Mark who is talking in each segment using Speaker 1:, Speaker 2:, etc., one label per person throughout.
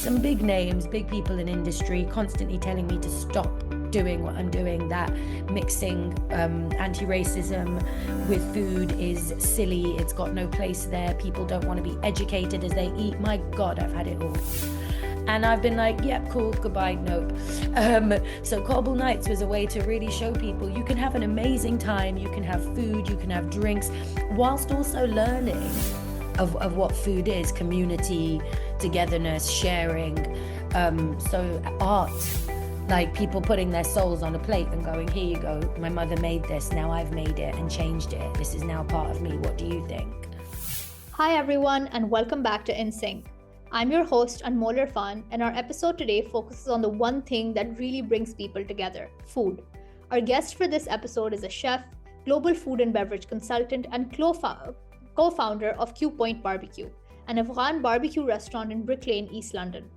Speaker 1: some big names, big people in industry constantly telling me to stop doing what I'm doing, that mixing anti-racism with food is silly, it's got no place there, people don't want to be educated as they eat. My God, I've had it all. And I've been like, yep, cool, goodbye, nope. So Kabul Nights was a way to really show people you can have an amazing time, you can have food, you can have drinks, whilst also learning of what food is, community, togetherness, sharing. So art, like people putting their souls on a plate and going, here you go, my mother made this, now I've made it and changed it. This is now part of me. What do you think?
Speaker 2: Hi everyone, and welcome back to In Sync. I'm your host, Anmol Irfan, and our episode today focuses on the one thing that really brings people together, food. Our guest for this episode is a chef, global food and beverage consultant, and co-founder of Q Point Barbecue, an Afghan barbecue restaurant in Brick Lane, East London.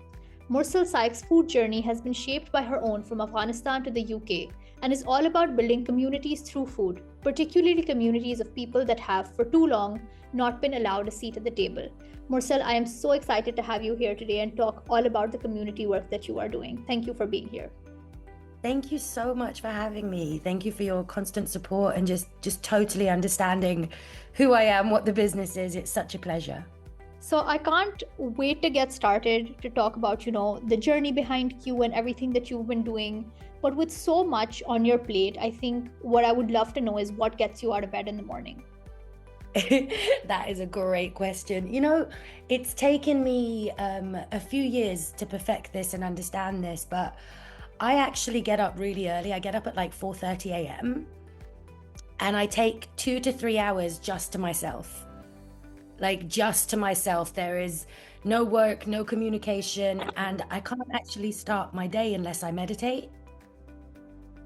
Speaker 2: Mursal Saiq's food journey has been shaped by her own from Afghanistan to the UK and is all about building communities through food, particularly communities of people that have, for too long, not been allowed a seat at the table. Mursal, I am so excited to have you here today and talk all about the community work that you are doing. Thank you for being here.
Speaker 1: Thank you so much for having me. Thank you for your constant support and just totally understanding who I am, what the business is. It's such a pleasure.
Speaker 2: So I can't wait to get started to talk about, the journey behind Q and everything that you've been doing. But with so much on your plate, I think what I would love to know is what gets you out of bed in the morning.
Speaker 1: That is a great question. It's taken me a few years to perfect this and understand this, but I actually get up really early. I get up at like 4:30 a.m. and I take 2 to 3 hours just to myself. Like just to myself. There is no work, no communication, and I can't actually start my day unless I meditate.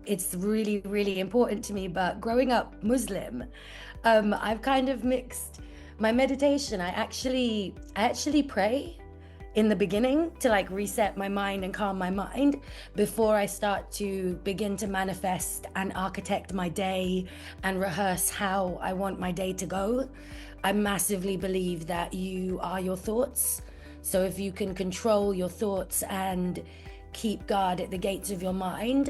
Speaker 1: It's really, really important to me. But growing up Muslim, I've kind of mixed my meditation. I actually pray in the beginning to like reset my mind and calm my mind before I start to begin to manifest and architect my day and rehearse how I want my day to go. I massively believe that you are your thoughts. So if you can control your thoughts and keep guard at the gates of your mind,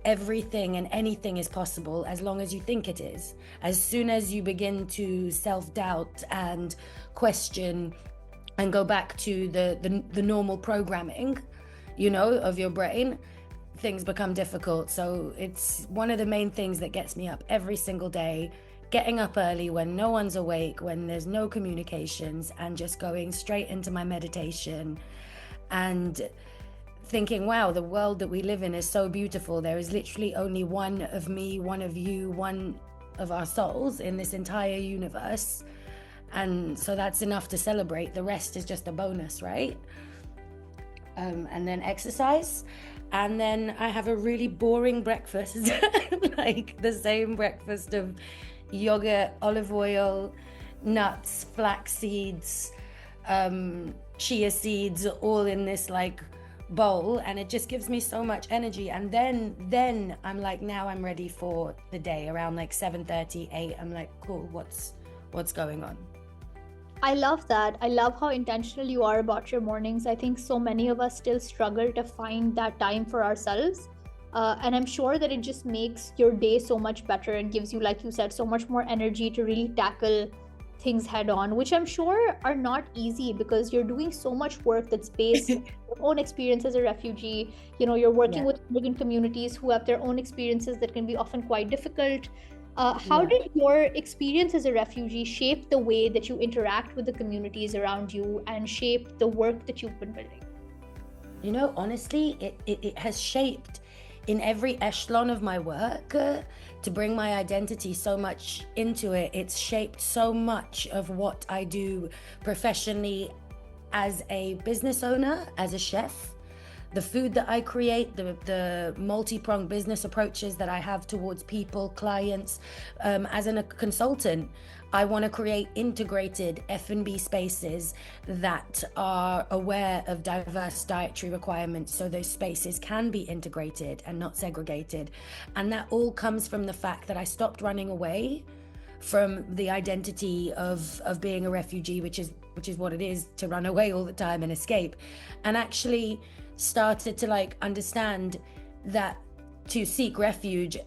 Speaker 1: everything and anything is possible as long as you think it is. As soon as you begin to self-doubt and question and go back to the normal programming, of your brain, things become difficult. So it's one of the main things that gets me up every single day, getting up early when no one's awake, when there's no communications, and just going straight into my meditation and thinking, wow, the world that we live in is so beautiful. There is literally only one of me, one of you, one of our souls in this entire universe. And so that's enough to celebrate. The rest is just a bonus, right? And then exercise. And then I have a really boring breakfast, like the same breakfast of yogurt, olive oil, nuts, flax seeds, chia seeds, all in this like bowl, and it just gives me so much energy. And then I'm like, now I'm ready for the day. Around like 7:30, 8, I'm like, cool, what's going on?
Speaker 2: I love that. I love how intentional you are about your mornings. I think so many of us still struggle to find that time for ourselves. And I'm sure that it just makes your day so much better and gives you, like you said, so much more energy to really tackle things head on, which I'm sure are not easy because you're doing so much work that's based on your own experience as a refugee. You're working with immigrant communities who have their own experiences that can be often quite difficult. How did your experience as a refugee shape the way that you interact with the communities around you and shape the work that you've been building?
Speaker 1: Honestly, it has shaped in every echelon of my work to bring my identity so much into it. It's shaped so much of what I do professionally as a business owner, as a chef. The food that I create, the multi-pronged business approaches that I have towards people, clients, as a consultant, I want to create integrated F&B spaces that are aware of diverse dietary requirements, so those spaces can be integrated and not segregated. And that all comes from the fact that I stopped running away from the identity of being a refugee, which is which is what it is to run away all the time and escape, and actually started to like understand that to seek refuge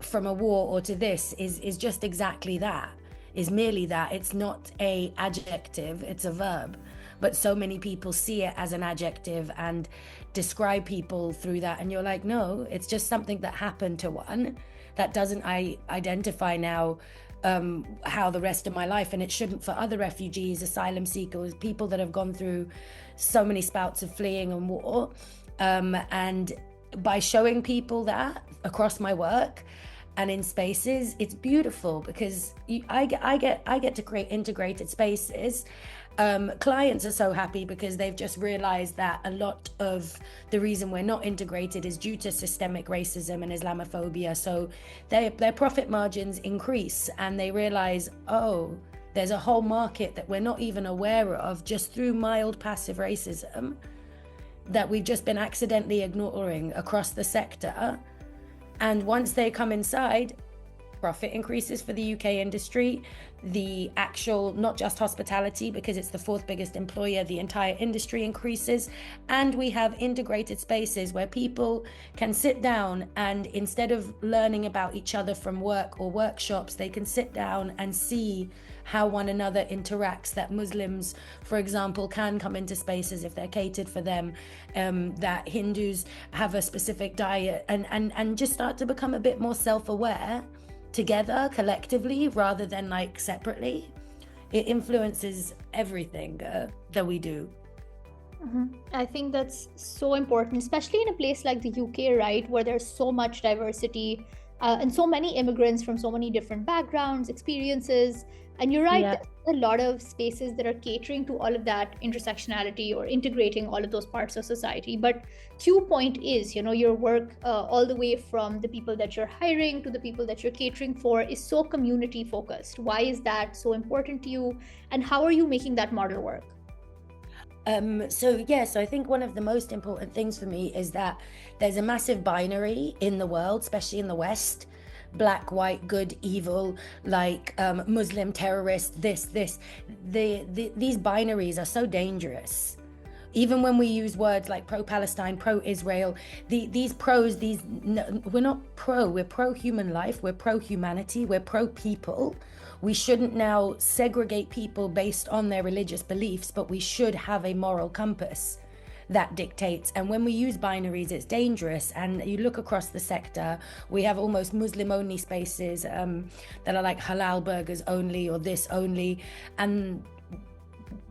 Speaker 1: from a war or to this is just exactly that, is merely that. It's not a adjective, it's a verb. But so many people see it as an adjective and describe people through that, and you're like, no, it's just something that happened to one. That doesn't I identify now how the rest of my life, and it shouldn't for other refugees, asylum seekers, people that have gone through so many spouts of fleeing and war. And by showing people that across my work and in spaces, it's beautiful because I get to create integrated spaces. Clients are so happy because they've just realized that a lot of the reason we're not integrated is due to systemic racism and Islamophobia. So their profit margins increase, and they realize, oh, there's a whole market that we're not even aware of just through mild passive racism that we've just been accidentally ignoring across the sector. And once they come inside, profit increases for the UK industry. The actual, not just hospitality, because it's the fourth biggest employer, the entire industry increases. And we have integrated spaces where people can sit down, and instead of learning about each other from work or workshops, they can sit down and see how one another interacts. That Muslims, for example, can come into spaces if they're catered for them, that Hindus have a specific diet, and just start to become a bit more self-aware together, collectively, rather than like separately. It influences everything that we do.
Speaker 2: I think that's so important, especially in a place like the UK, right, where there's so much diversity and so many immigrants from so many different backgrounds, experiences. And you're right,
Speaker 1: Yeah.
Speaker 2: there's a lot of spaces that are catering to all of that intersectionality or integrating all of those parts of society. But Q point is, your work, all the way from the people that you're hiring to the people that you're catering for, is so community focused. Why is that so important to you? And how are you making that model work?
Speaker 1: So I think one of the most important things for me is that there's a massive binary in the world, especially in the West: black, white, good, evil, like Muslim, terrorist, this. These binaries are so dangerous. Even when we use words like pro-Palestine, pro-Israel, these pros, we're not pro, we're pro-human life, we're pro-humanity, we're pro-people. We shouldn't now segregate people based on their religious beliefs, but we should have a moral compass that dictates. And when we use binaries, it's dangerous. And you look across the sector, we have almost Muslim only spaces that are like halal burgers only or this only. And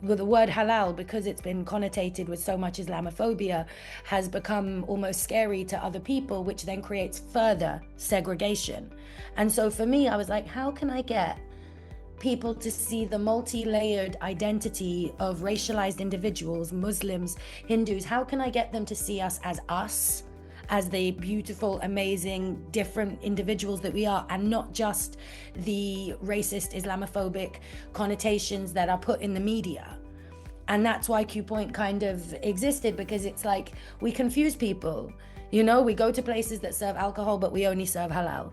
Speaker 1: with the word halal, because it's been connotated with so much Islamophobia, has become almost scary to other people, which then creates further segregation. And so for me, I was like, how can I get people to see the multi-layered identity of racialized individuals, Muslims, Hindus? How can I get them to see us, as the beautiful, amazing, different individuals that we are, and not just the racist, Islamophobic connotations that are put in the media? And that's why Q Point kind of existed, because it's like, we confuse people. We go to places that serve alcohol, but we only serve halal.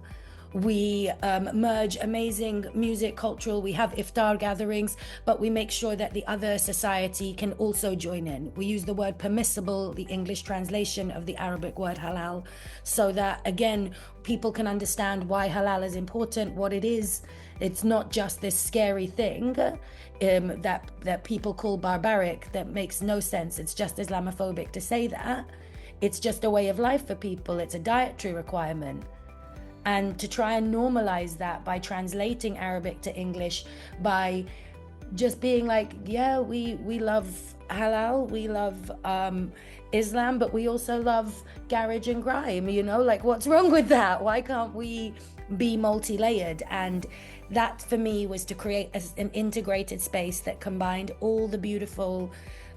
Speaker 1: We merge amazing music, cultural, we have iftar gatherings, but we make sure that the other society can also join in. We use the word permissible, the English translation of the Arabic word halal, so that, again, people can understand why halal is important, what it is. It's not just this scary thing that people call barbaric, that makes no sense. It's just Islamophobic to say that. It's just a way of life for people. It's a dietary requirement. And to try and normalize that by translating Arabic to English, by just being like, yeah, we love halal, we love Islam, but we also love garage and grime, like, what's wrong with that? Why can't we be multi-layered? And that for me was to create an integrated space that combined all the beautiful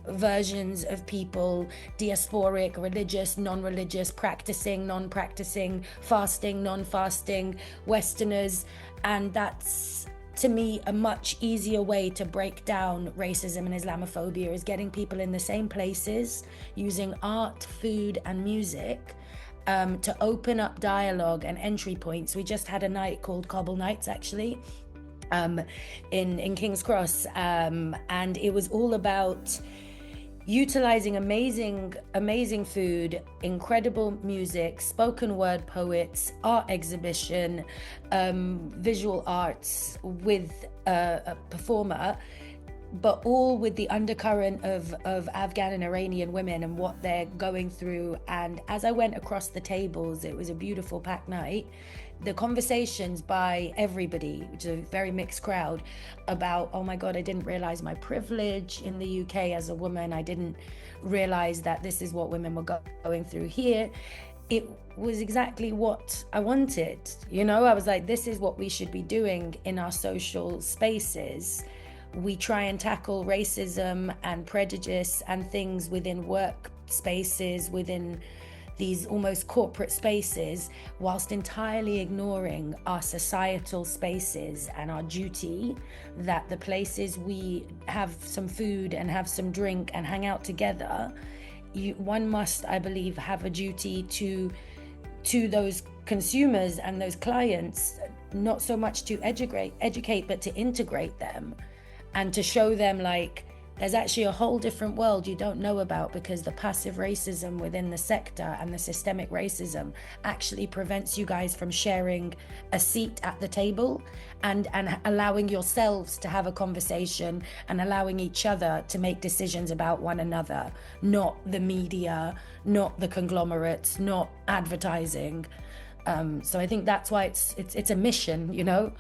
Speaker 1: versions of people: diasporic, religious, non-religious, practicing, non-practicing, fasting, non-fasting, Westerners. And that's, to me, a much easier way to break down racism and Islamophobia, is getting people in the same places, using art, food and music to open up dialogue and entry points. We just had a night called Cobble Nights, actually, um, in King's Cross, and it was all about utilizing amazing food, incredible music, spoken word poets, art exhibition, visual arts with a performer, but all with the undercurrent of Afghan and Iranian women and what they're going through. And as I went across the tables, it was a beautiful packed night. The conversations by everybody, which is a very mixed crowd, about, oh my God, I didn't realize my privilege in the UK as a woman. I didn't realize that this is what women were going through here. It was exactly what I wanted. You know, I was like, this is what we should be doing in our social spaces. We try and tackle racism and prejudice and things within work spaces, within these almost corporate spaces, whilst entirely ignoring our societal spaces and our duty that the places we have some food and have some drink and hang out together, one must, I believe, have a duty to those consumers and those clients, not so much to educate, but to integrate them and to show them, like, there's actually a whole different world you don't know about, because the passive racism within the sector and the systemic racism actually prevents you guys from sharing a seat at the table and allowing yourselves to have a conversation and allowing each other to make decisions about one another, not the media, not the conglomerates, not advertising. So I think that's why it's a mission, you know?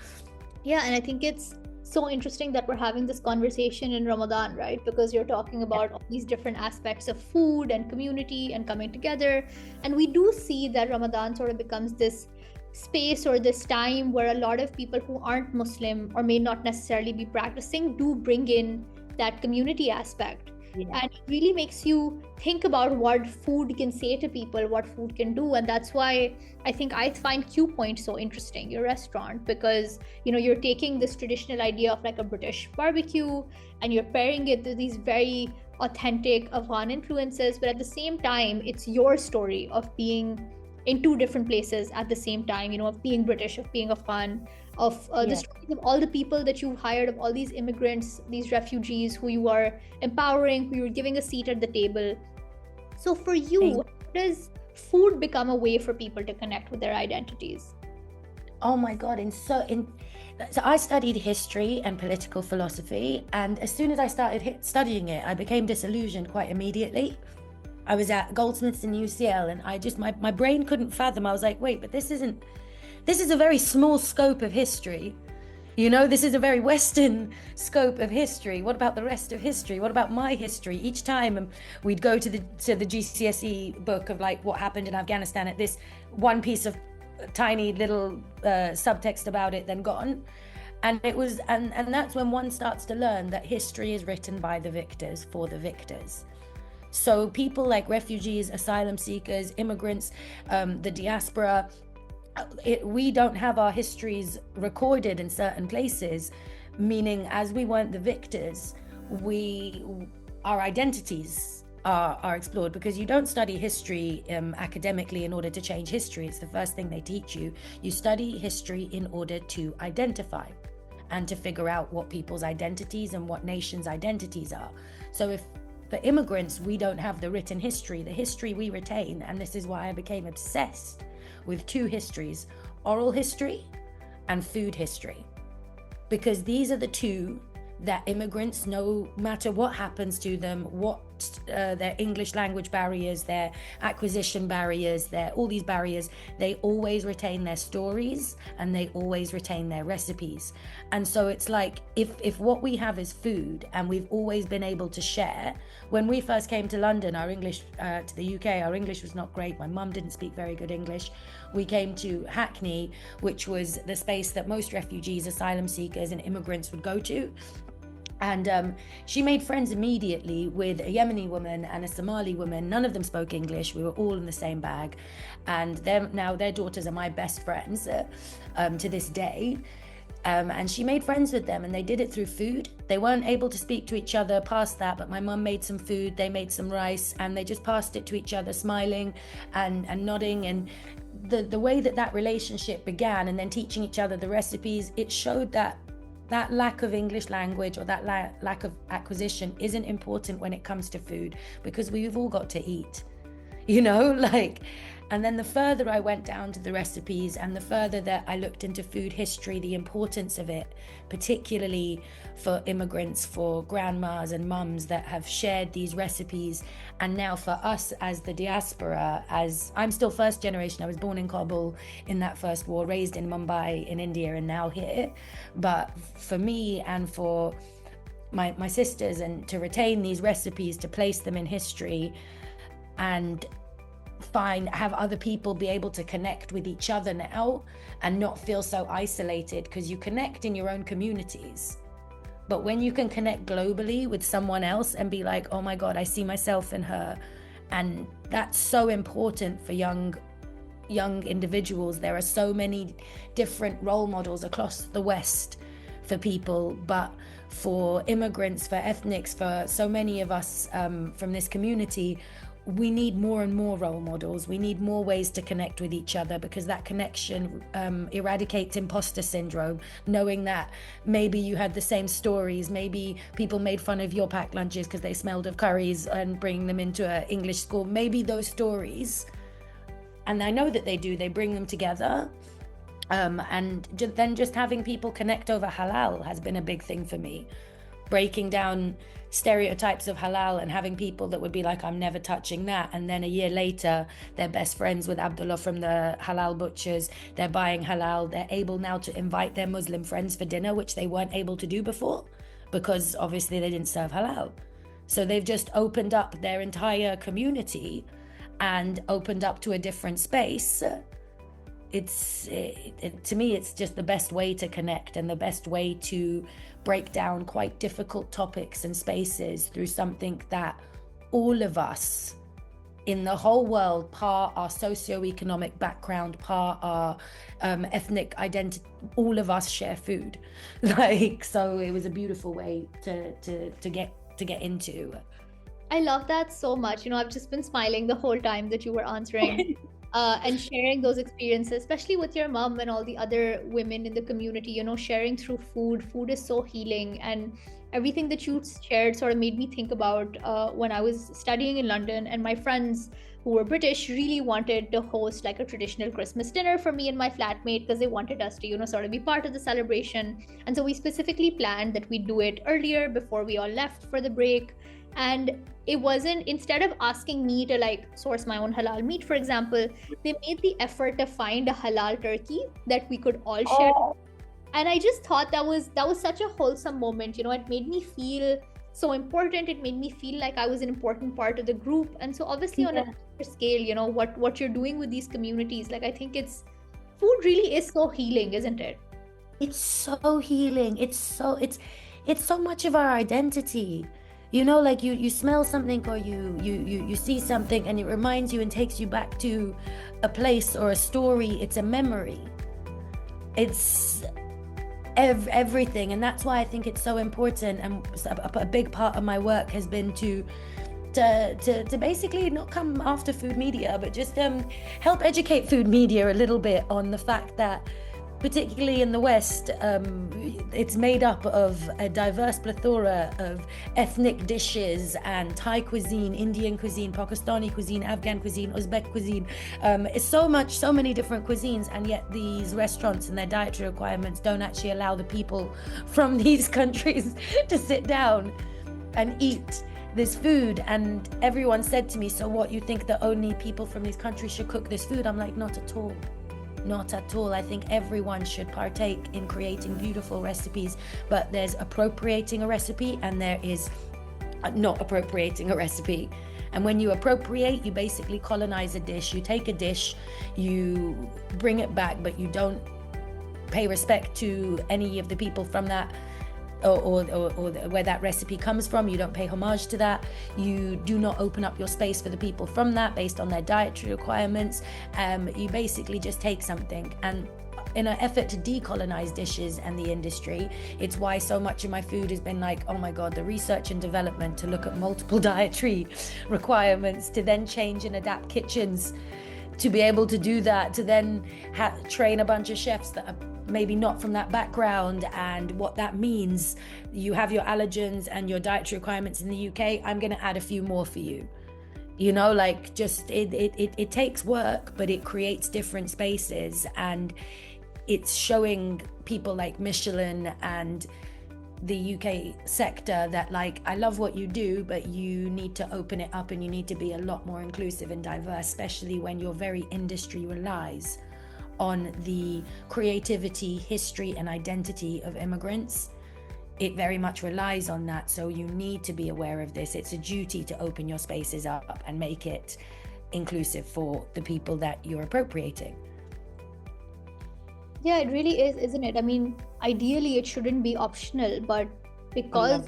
Speaker 2: Yeah, and I think it's so interesting that we're having this conversation in Ramadan, right? Because you're talking about all these different aspects of food and community and coming together. And we do see that Ramadan sort of becomes this space or this time where a lot of people who aren't Muslim or may not necessarily be practicing do bring in that community aspect.
Speaker 1: Yeah.
Speaker 2: And it really makes you think about what food can say to people, what food can do. And that's why I think I find Q Point so interesting, your restaurant, because, you know, you're taking this traditional idea of like a British barbecue and you're pairing it with these very authentic Afghan influences, but at the same time, it's your story of being in two different places at the same time, you know, of being British, of being Afghan, of the stories of all the people that you hired, of all these immigrants, these refugees who you are empowering, who you're giving a seat at the table. So for you, how does food become a way for people to connect with their identities?
Speaker 1: Oh my God, so I studied history and political philosophy, and as soon as I started studying it, I became disillusioned quite immediately. I was at Goldsmiths in UCL, and I just, my brain couldn't fathom. I was like, wait, but this is a very small scope of history. You know, this is a very Western scope of history. What about the rest of history? What about my history? Each time we'd go to the GCSE book of like what happened in Afghanistan, at this one piece of tiny little subtext about it, then gone. And it was, and that's when one starts to learn that history is written by the victors for the victors. So people like refugees, asylum seekers, immigrants, the diaspora, we don't have our histories recorded in certain places, meaning as we weren't the victors, our identities are explored, because you don't study history academically in order to change history. It's the first thing they teach you. You study history in order to identify and to figure out what people's identities and what nations' identities are. So if for immigrants, we don't have the written history, the history we retain, and this is why I became obsessed with two histories, oral history and food history, because these are the two that immigrants, no matter what happens to them, what their English language barriers, their acquisition barriers, their all these barriers, they always retain their stories and they always retain their recipes. And so it's like, if what we have is food and we've always been able to share. When we first came to London, our English, to the UK, our English was not great. My mum didn't speak very good English. We came to Hackney, which was the space that most refugees, asylum seekers and immigrants would go to. And she made friends immediately with a Yemeni woman and a Somali woman. None of them spoke English. We were all in the same bag. And now their daughters are my best friends to this day. And she made friends with them, and they did it through food. They weren't able to speak to each other past that, but my mum made some food, they made some rice, and they just passed it to each other, smiling and nodding. And the way that relationship began, and then teaching each other the recipes, it showed that that lack of English language or that lack of acquisition isn't important when it comes to food, because we've all got to eat, like. And then the further I went down to the recipes and the further that I looked into food history, the importance of it, particularly for immigrants, for grandmas and mums that have shared these recipes. And now for us as the diaspora, as I'm still first generation, I was born in Kabul in that first war, raised in Mumbai in India, and now here. But for me and for my sisters, and to retain these recipes, to place them in history, and have other people be able to connect with each other now and not feel so isolated, because you connect in your own communities, but when you can connect globally with someone else and be like, oh my God, I see myself in her. And that's so important for young individuals. There are so many different role models across the West for people, but for immigrants, for ethnics, for so many of us from this community, we need more and more role models. We need more ways to connect with each other, because that connection eradicates imposter syndrome, knowing that maybe you had the same stories, maybe people made fun of your packed lunches because they smelled of curries and bringing them into an English school. Maybe those stories, and I know that they bring them together. And then just having people connect over halal has been a big thing for me. Breaking down stereotypes of halal and having people that would be like, I'm never touching that, and then a year later they're best friends with Abdullah from the halal butchers, they're buying halal, they're able now to invite their Muslim friends for dinner, which they weren't able to do before because obviously they didn't serve halal. So they've just opened up their entire community and opened up to a different space. To me, it's just the best way to connect and the best way to break down quite difficult topics and spaces through something that all of us in the whole world, par our socioeconomic background, par our ethnic identity, all of us share food. So it was a beautiful way to get into.
Speaker 2: I love that so much. I've just been smiling the whole time that you were answering. And sharing those experiences, especially with your mom and all the other women in the community, sharing through food. Food is so healing, and everything that you shared sort of made me think about when I was studying in London, and my friends who were British really wanted to host like a traditional Christmas dinner for me and my flatmate, because they wanted us to, sort of be part of the celebration. And so we specifically planned that we do it earlier, before we all left for the break. And it wasn't, instead of asking me to like source my own halal meat, for example, they made the effort to find a halal turkey that we could all share. And I just thought that was such a wholesome moment. It made me feel so important. It made me feel like I was an important part of the group. And so obviously on a larger scale, what you're doing with these communities, like I think food really is so healing, isn't it?
Speaker 1: It's so healing. It's so much of our identity. Like you smell something, or you see something, and it reminds you and takes you back to a place or a story. It's a memory. It's everything. And that's why I think it's so important. And a big part of my work has been to basically not come after food media, but just help educate food media a little bit on the fact that, particularly in the West, it's made up of a diverse plethora of ethnic dishes and Thai cuisine, Indian cuisine, Pakistani cuisine, Afghan cuisine, Uzbek cuisine. It's so many different cuisines, and yet these restaurants and their dietary requirements don't actually allow the people from these countries to sit down and eat this food. And everyone said to me, so what, you think that only people from these countries should cook this food? I'm like, not at all. Not at all. I think everyone should partake in creating beautiful recipes, but there's appropriating a recipe and there is not appropriating a recipe. And when you appropriate, you basically colonize a dish. You take a dish, you bring it back, but you don't pay respect to any of the people from that or where that recipe comes from. You don't pay homage to that. You do not open up your space for the people from that based on their dietary requirements. You basically just take something, and in an effort to decolonize dishes and the industry, it's why so much of my food has been like, oh my God, the research and development to look at multiple dietary requirements, to then change and adapt kitchens to be able to do that, to then train a bunch of chefs that are maybe not from that background and what that means. You have your allergens and your dietary requirements in the UK. I'm going to add a few more for you. You know, like, just it takes work, but it creates different spaces, and it's showing people like Michelin and the UK sector that, like, I love what you do, but you need to open it up and you need to be a lot more inclusive and diverse, especially when your very industry relies on the creativity, history, and identity of immigrants. It very much relies on that. So you need to be aware of this. It's a duty to open your spaces up and make it inclusive for the people that you're appropriating.
Speaker 2: Yeah, it really is, isn't it? I mean, ideally it shouldn't be optional, but because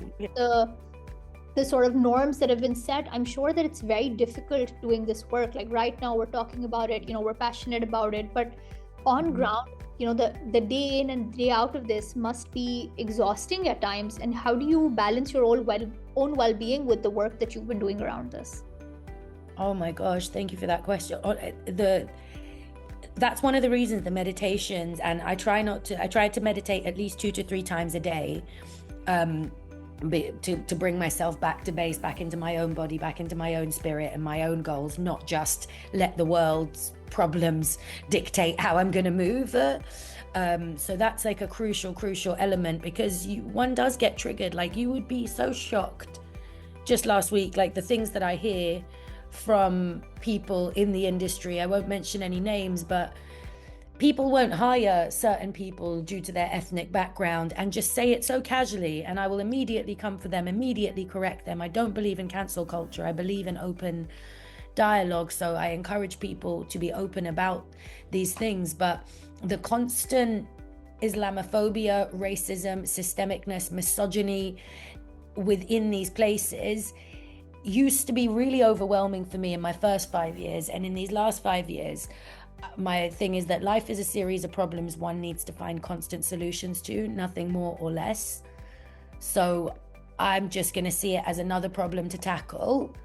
Speaker 2: the sort of norms that have been set, I'm sure that it's very difficult doing this work. Like right now we're talking about it, we're passionate about it, but on ground, the day in and day out of this must be exhausting at times. And how do you balance your own well-being with the work that you've been doing around this?
Speaker 1: Oh my gosh, thank you for that question. That's one of the reasons, the meditations, and I try to meditate at least 2 to 3 times a day, to bring myself back to base, back into my own body, back into my own spirit and my own goals, not just let the world's problems dictate how I'm going to move. So that's like a crucial element, because one does get triggered. Like, you would be so shocked just last week, like the things that I hear from people in the industry. I won't mention any names, but people won't hire certain people due to their ethnic background and just say it so casually, and I will immediately come for them, immediately correct them. I don't believe in cancel culture. I believe in open dialogue. So I encourage people to be open about these things. But the constant Islamophobia, racism, systemicness, misogyny within these places used to be really overwhelming for me in my first 5 years. And in these last 5 years, my thing is that life is a series of problems one needs to find constant solutions to, nothing more or less. So I'm just going to see it as another problem to tackle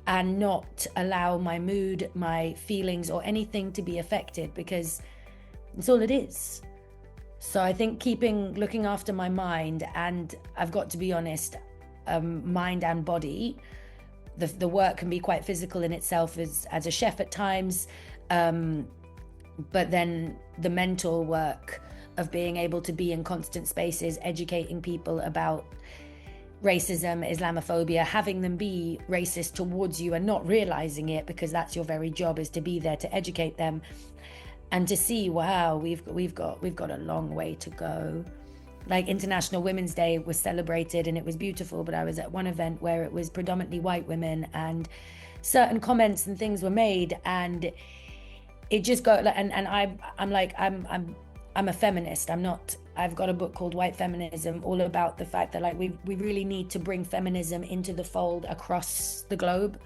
Speaker 1: and not allow my mood, my feelings, or anything to be affected, because it's all it is. So I think looking after my mind, and I've got to be honest, mind and body. The work can be quite physical in itself as a chef at times, but then the mental work of being able to be in constant spaces, educating people about racism, Islamophobia, having them be racist towards you and not realizing it, because that's your very job, is to be there to educate them and to see, wow, we've got a long way to go. Like, International Women's Day was celebrated and it was beautiful, but I was at one event where it was predominantly white women, and certain comments and things were made, and it just got, and I'm a feminist. I've got a book called White Feminism, all about the fact that, like, we really need to bring feminism into the fold across the globe.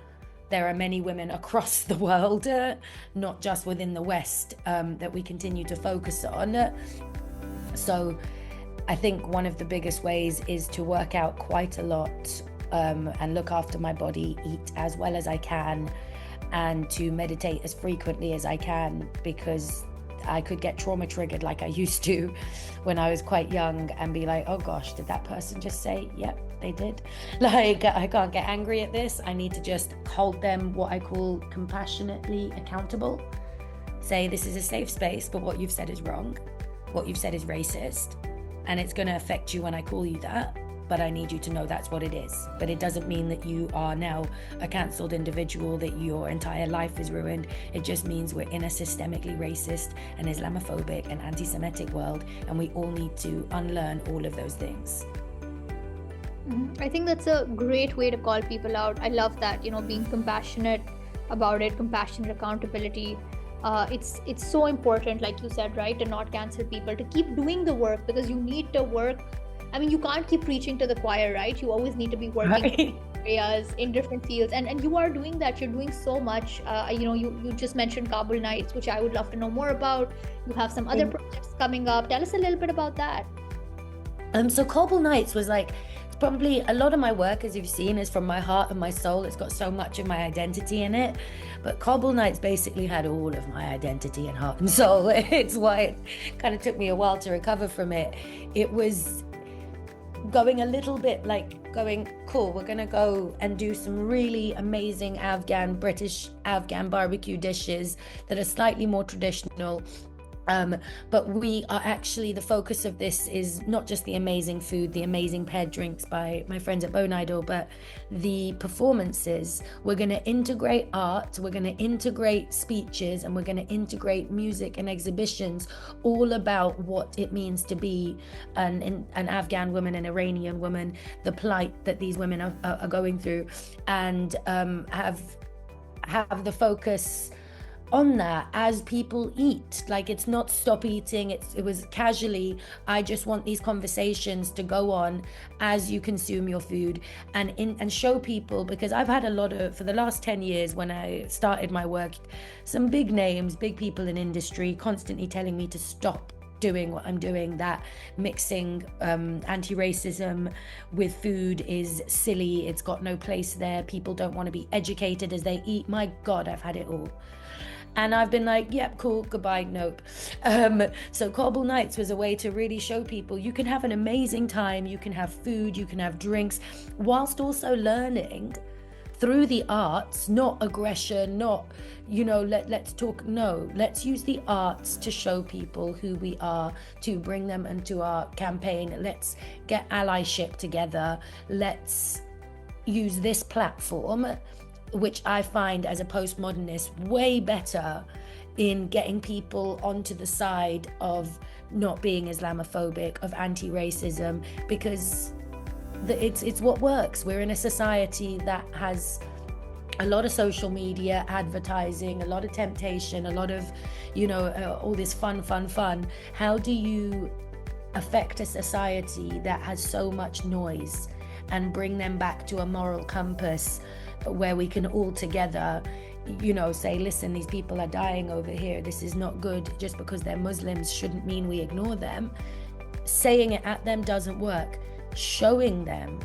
Speaker 1: There are many women across the world, not just within the West, that we continue to focus on. So I think one of the biggest ways is to work out quite a lot, and look after my body, eat as well as I can, and to meditate as frequently as I can, because I could get trauma triggered like I used to when I was quite young and be like, oh gosh, did that person just say, yep, they did? Like, I can't get angry at this. I need to just hold them, what I call compassionately accountable. Say, this is a safe space, but what you've said is wrong. What you've said is racist, and it's going to affect you when I call you that, but I need you to know that's what it is. But it doesn't mean that you are now a cancelled individual, that your entire life is ruined. It just means we're in a systemically racist and Islamophobic and anti-Semitic world, and we all need to unlearn all of those things.
Speaker 2: I think that's a great way to call people out. I love that, being compassionate about it, compassionate accountability. It's so important, like you said, right, to not cancel people, to keep doing the work, because you need to work. I mean, you can't keep preaching to the choir, right? You always need to be working in areas, in different fields, and you are doing that. You're doing so much. You just mentioned Kabul Nights, which I would love to know more about. You have some other projects coming up. Tell us a little bit about that.
Speaker 1: So Kabul Nights was like probably a lot of my work, as you've seen, is from my heart and my soul. It's got so much of my identity in it. But Cobble Nights basically had all of my identity and heart and soul. It's why it kind of took me a while to recover from it. It was going a little bit like going, cool, we're gonna go and do some really amazing British Afghan barbecue dishes that are slightly more traditional. But we are actually, the focus of this is not just the amazing food, the amazing paired drinks by my friends at Bone Idol, but the performances. We're going to integrate art, we're going to integrate speeches, and we're going to integrate music and exhibitions, all about what it means to be an Afghan woman, an Iranian woman, the plight that these women are going through, and have the focus on that as people eat. Like, it's not stop eating, it was casually, I just want these conversations to go on as you consume your food, and show people, because I've had a lot of, for the last 10 years when I started my work, some big names, big people in industry constantly telling me to stop doing what I'm doing, that mixing anti-racism with food is silly, it's got no place there, people don't want to be educated as they eat. My God, I've had it all. And I've been like, yep, cool, goodbye, nope. So Cobble Nights was a way to really show people you can have an amazing time, you can have food, you can have drinks, whilst also learning through the arts, not aggression, not, let's talk, no, let's use the arts to show people who we are, to bring them into our campaign. Let's get allyship together. Let's use this platform, which I find as a postmodernist way better in getting people onto the side of not being Islamophobic, of anti-racism, because it's what works. We're in a society that has a lot of social media, advertising, a lot of temptation, a lot of, all this fun. How do you affect a society that has so much noise and bring them back to a moral compass where we can all together, say, listen, these people are dying over here, this is not good. Just because they're Muslims shouldn't mean we ignore them. Saying it at them doesn't work. Showing them,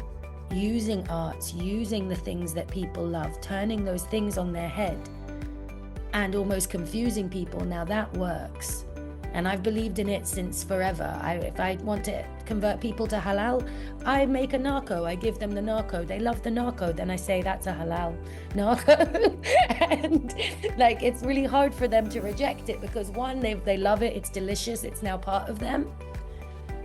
Speaker 1: using arts, using the things that people love, turning those things on their head and almost confusing people, now that works. And I've believed in it since forever. If I want to convert people to halal, I make a narco, I give them the narco, they love the narco, then I say that's a halal narco. And like, it's really hard for them to reject it, because one, they love it, it's delicious, it's now part of them.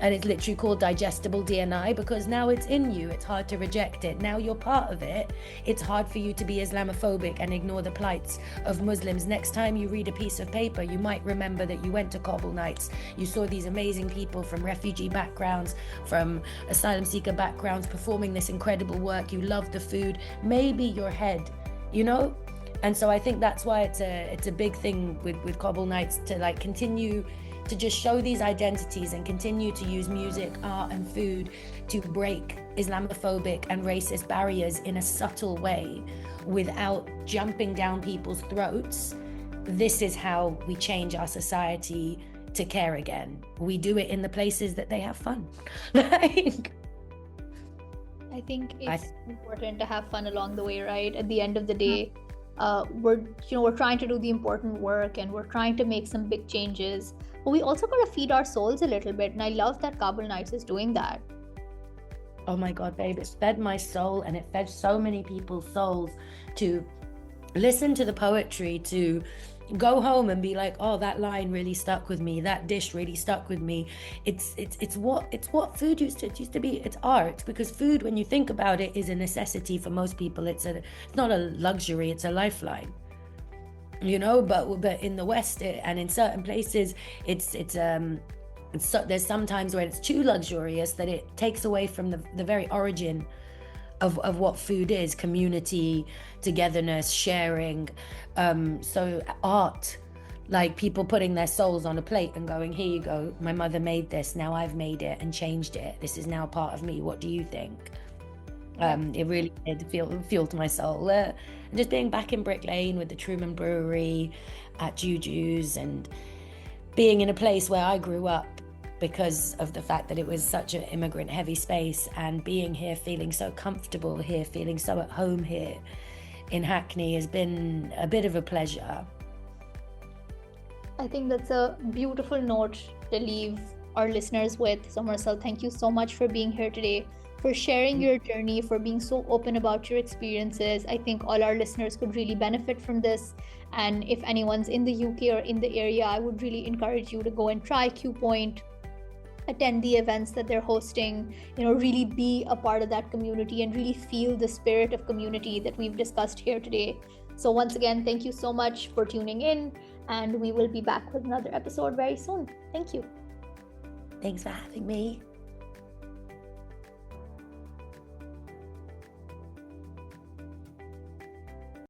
Speaker 1: And it's literally called digestible DNI, because now it's in you, it's hard to reject it. Now you're part of it, it's hard for you to be Islamophobic and ignore the plights of Muslims. Next time you read a piece of paper, you might remember that you went to Cobble Nights, you saw these amazing people from refugee backgrounds, from asylum seeker backgrounds, performing this incredible work, you love the food, maybe your head, And so I think that's why it's a big thing with Cobble Nights, to like continue to just show these identities and continue to use music, art and food to break Islamophobic and racist barriers in a subtle way without jumping down people's throats. This is how we change our society to care again. We do it in the places that they have fun. Like,
Speaker 2: I think it's important to have fun along the way, right? At the end of the day, we're trying to do the important work and we're trying to make some big changes, but we also got to feed our souls a little bit, and I love that Cobble Nights is doing that.
Speaker 1: Oh my God, babe, it's fed my soul, and it fed so many people's souls to listen to the poetry, to go home and be like, oh, that line really stuck with me, that dish really stuck with me. It's what food used to be. It's art, because food, when you think about it, is a necessity for most people. It's not a luxury, it's a lifeline. But in the West and in certain places, there's sometimes where it's too luxurious, that it takes away from the very origin of what food is: community, togetherness, sharing. So art, like people putting their souls on a plate and going, here you go, my mother made this, now I've made it and changed it, this is now part of me, what do you think? It really did fueled my soul. And just being back in Brick Lane with the Truman Brewery, at Juju's, and being in a place where I grew up, because of the fact that it was such an immigrant heavy space, and being here, feeling so comfortable here, feeling so at home here in Hackney has been a bit of a pleasure.
Speaker 2: I think that's a beautiful note to leave our listeners with. So Mursal, thank you so much for being here today, for sharing your journey, for being so open about your experiences. I think all our listeners could really benefit from this. And if anyone's in the UK or in the area, I would really encourage you to go and try Q Point, attend the events that they're hosting, really be a part of that community and really feel the spirit of community that we've discussed here today. So once again, thank you so much for tuning in, and we will be back with another episode very soon. Thank you.
Speaker 1: Thanks for having me.